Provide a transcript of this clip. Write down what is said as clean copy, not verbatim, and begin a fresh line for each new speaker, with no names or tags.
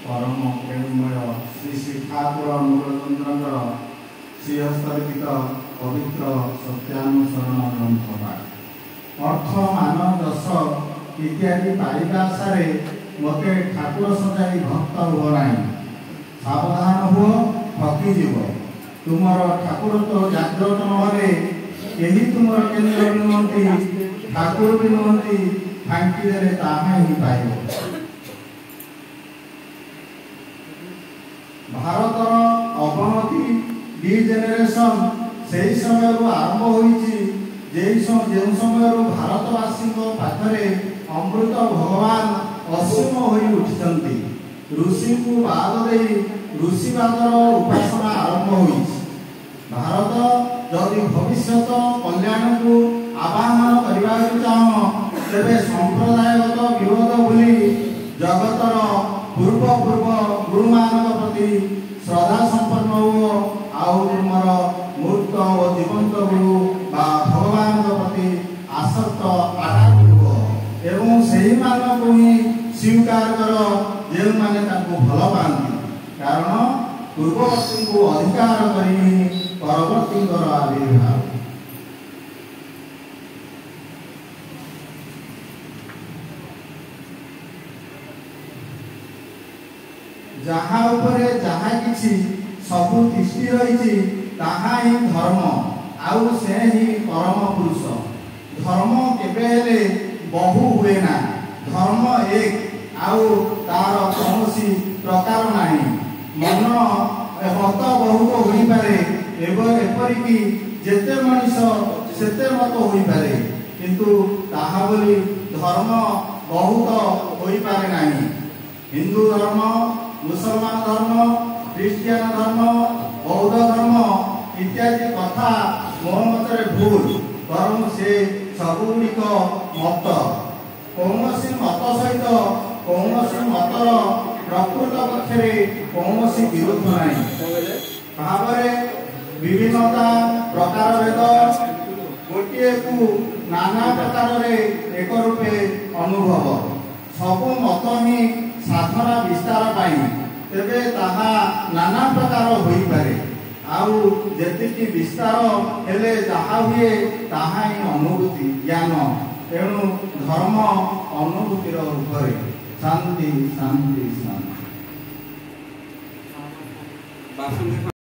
परम प्रेममय श्री श्री ठाकुर मूलचंद्र श्रीहस्तलिखित पवित्र सत्यानुसरण ग्रंथ अर्थ मान दश इत्यादि पाइबा आशारे मते ठाकुर सजाई भक्त हुआ ना सावधान हुओ ठकीजीव तुमर ठाकुर तो जाग्रत नहले यही तुमर केन्द्र भी नुहति ठाकुर भी नुहति फांकी देले ताहा ही पाइब। भारतर अवनति डिजेनेरेशन से समय आरंभ होइछि जो समय भारतवासी पाखरे अमृत भगवान असीम होई उठिछंती ऋषि को बाद दे ऋषिवादर उपासना आरंभ होइछि। भारत जदि भविष्य कल्याण को आवाहन करने चाह तेरे संप्रदायगत विरोध भूली जगतर पूर्व गुरुमान प्रति श्रद्धा संपन्न हो आउ तुमर मूर्त और जीवंत गुरु भगवान प्रति आसक्त आधार हो एवं सही मान को ही स्वीकार कर जो मैंने भल पाती कारण पूर्ववर्ती को अधिकार कर परवर्ती आविर्भाव जहाँ उपरे जहाँ किछि सबु तिष्ठि रही ताहा ही धर्म आउ से ही परम पुरुष धर्म केबे हेले बहु हुए ना धर्म एक आउ तार कौनसी प्रकार नाही मन मत बहुत होई पारे एपरिकी जेते मनीष सेते मत होई पारे किंतु ताहा बोली धर्म बहुत होई पारे नाही। हिंदू धर्म मुसलमान धर्म ख्रीस्टियान धर्म बौद्ध धर्म इत्यादि कथा मो मत भूल बरं से सबुगुड़िक मत कौन मत सहित कौन मतर प्रकृत पक्षरे कौन विरोध ना विभिन्नता प्रकार भेद गोटे को नाना प्रकार एक रूपे अनुभव सबु मत ही साधना विस्तार पाई तेबे ताहा नाना प्रकार होई पारे आउ जेतिकी विस्तार हेले जहा हुए ताहा ही अनुभूति ज्ञान तेणु धर्म अनुभूतिर ऊपर शांति शांति शांति।